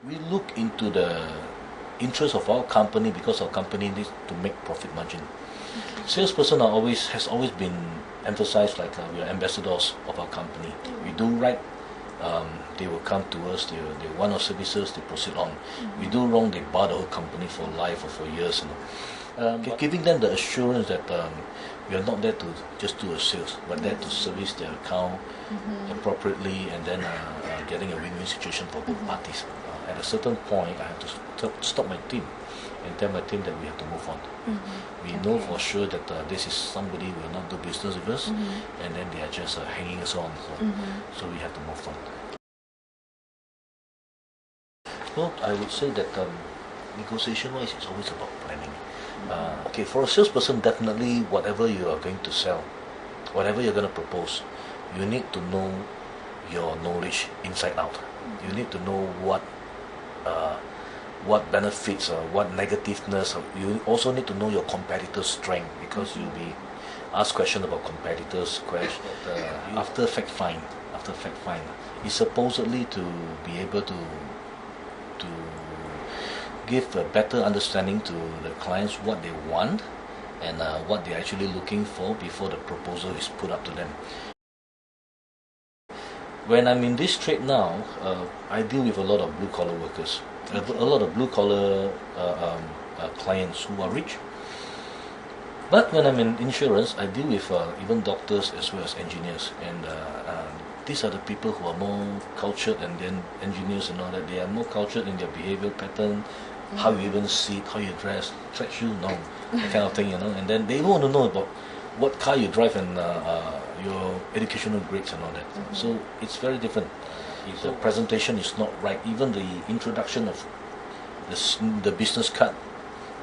We look into the interest of our company because our company needs to make profit margin. Salesperson has always been emphasized like we are ambassadors of our company. We do right, they will come to us, they want our services, they proceed on. We do wrong, they bar the whole company for life or for years. Giving them the assurance that we are not there to just do a sales, but there to service their account appropriately, and then getting a win-win situation for both parties. At a certain point, I have to stop my team and tell my team that we have to move on. We know for sure that this is somebody who will not do business with us, and then they are just hanging us on. So we have to move on. Well, I would say that negotiation-wise, it's always about planning. Okay, for a salesperson, definitely whatever you are going to sell, whatever you're going to propose, you need to know your knowledge inside out. You need to know what benefits or what negativeness. You also need to know your competitor's strength, because you'll be asked questions about competitors. After fact find, is supposedly to be able to give a better understanding to the clients what they want and what they're actually looking for before the proposal is put up to them. When I'm in this trade now, I deal with a lot of blue-collar workers, a lot of blue-collar clients who are rich. But when I'm in insurance, I deal with even doctors as well as engineers, and these are the people who are more cultured, and then engineers and all that, they are more cultured in their behavioral pattern, how you even sit, how you dress, track shoe, no, that kind of thing, and then they want to know about what car you drive and your educational grades and all that. So it's very different. If the presentation is not right, even the introduction of the business card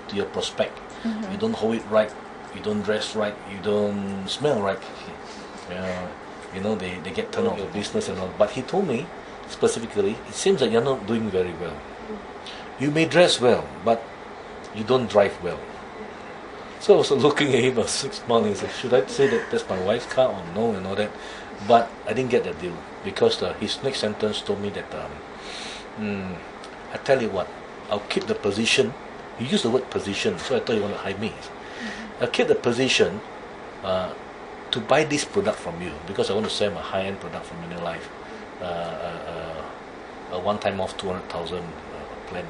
to your prospect, you don't hold it right, you don't dress right, you don't smell right, they get turned off the business and all. But he told me specifically, it seems that you're not doing very well. You may dress well, but you don't drive well. So I was looking at him, I was smiling, and said, should I say that that's my wife's car or no, and all that? But I didn't get that deal, because his next sentence told me that, I tell you what, I'll keep the position. He used the word position, so I thought you want to hire me. I'll keep the position to buy this product from you, because I want to sell my high-end product from Life, a one-time off 200,000 plan.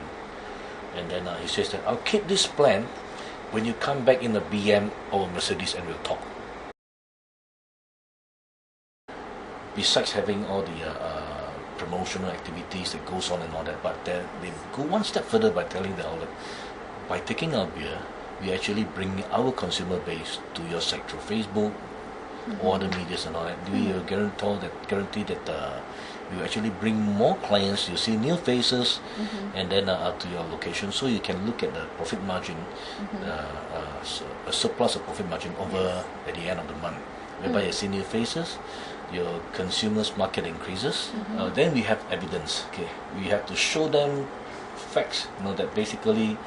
And then he says that I'll keep this plan when you come back in a BM or a Mercedes, and we'll talk. Besides having all the promotional activities that goes on and all that, but they go one step further by telling the outlet, by taking our beer, we actually bring our consumer base to your site through Facebook or other medias and all that. We guarantee that you actually bring more clients, you see new faces, and then up to your location, so you can look at the profit margin, a surplus of profit margin over at the end of the month, whereby you see new faces, your consumers market increases. Then we have evidence. Okay, we have to show them facts. That basically,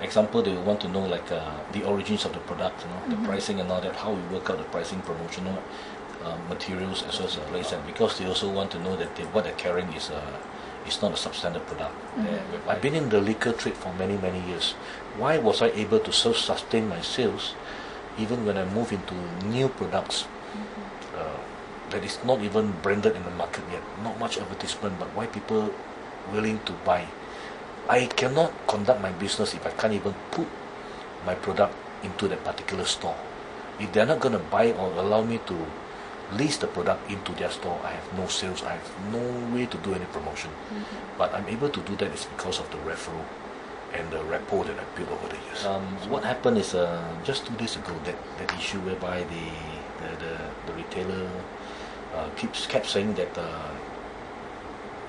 example, they want to know like the origins of the product, the pricing and all that, how we work out the pricing, promotional materials as well as the place, and because they also want to know that what they're carrying is not a substandard product. I've been in the liquor trade for many years. Why was I able to sustain my sales even when I move into new products that is not even branded in the market yet, not much advertisement, but why people willing to buy? I cannot conduct my business if I can't even put my product into that particular store. If they're not going to buy or allow me to lease the product into their store, I have no sales, I have no way to do any promotion. But I'm able to do that is because of the referral and the rapport that I built over the years. What happened is just 2 days ago, that issue whereby the retailer kept saying that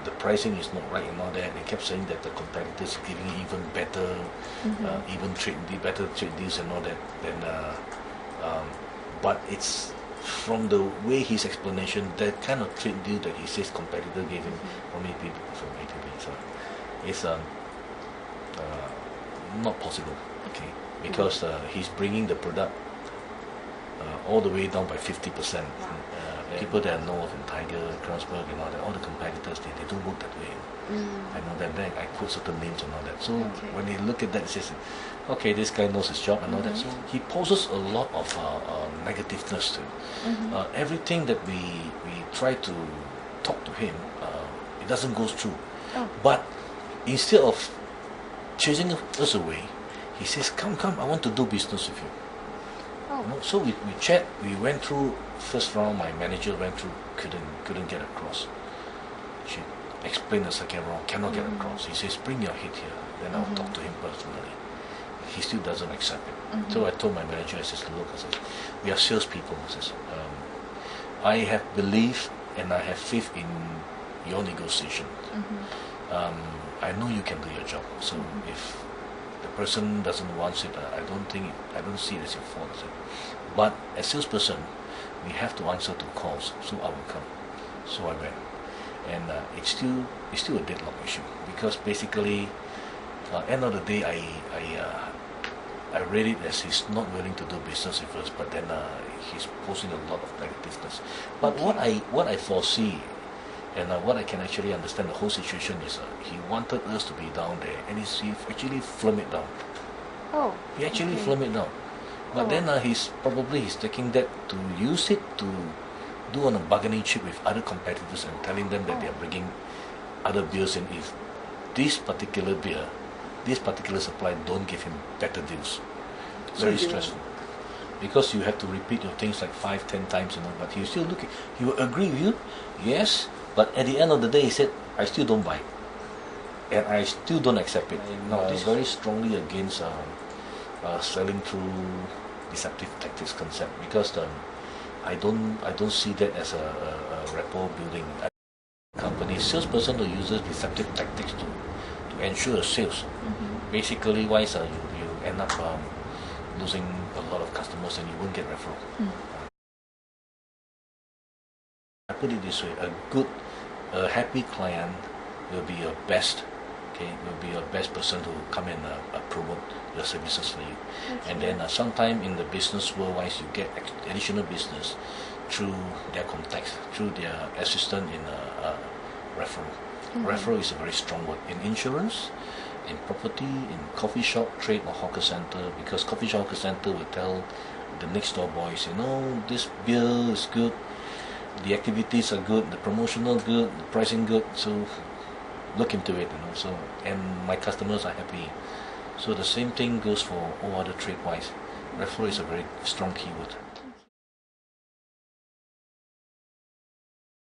the pricing is not right and all that. They kept saying that the competitors are giving even better, better trade deals and all that. Then, but it's from the way his explanation, that kind of trade deal that he says competitor gave him from APB, so it's not possible. Okay, because he's bringing the product all the way down by 50%. people that I know of in Tiger, Carlsberg and all that, all the competitors, they don't work that way. I know that. Then I quote certain names and all that. So when they look at that, it says, okay, this guy knows his job and all that. So he poses a lot of negativeness to everything that we try to talk to him. It doesn't go through. But instead of chasing us away, he says, come, I want to do business with you. You know, so we chat. We went through first round. My manager went through, couldn't get across. She explained the second round, cannot get across. He says, bring your head here, then I'll talk to him personally. He still doesn't accept it. So I told my manager, I says, look, I says, we are salespeople. I says, I have belief and I have faith in your negotiation. I know you can do your job. So if the person doesn't want it, I don't see it as your fault. But as salesperson, we have to answer to calls, so I will come. So I went, and it's still a deadlock issue because basically, end of the day, I read it as he's not willing to do business with us, but then he's posing a lot of negativeness. But what I foresee, and what I can actually understand the whole situation is he wanted us to be down there, and he actually filmed it down. He actually filmed it down. But then he's taking that to use it to do on a bargaining chip with other competitors and telling them that they are bringing other beers in if this particular beer, this particular supply don't give him better deals. Very stressful. Because you have to repeat your things like 5-10 times, you know, but he still looking. He will agree with you, yes, but at the end of the day he said, I still don't buy it. And I still don't accept it. No, this is very strongly against selling through deceptive tactics concept, because I don't see that as a rapport building. Company salesperson who uses deceptive tactics to ensure sales. Basically, wise you end up losing a lot of customers and you won't get referral. I put it this way: a happy client will be your best. Okay, will be your best person to come and promote your services for you. And then sometime in the business world-wise, you get additional business through their contacts, through their assistant in referral. Referral is a very strong word in insurance, in property, in coffee shop, trade or hawker center, because coffee shop, hawker center will tell the next door boys, you know, this beer is good, the activities are good, the promotional good, the pricing good, so look into it, you know. So, and my customers are happy. So the same thing goes for all other trade wise. Referral is a very strong keyword.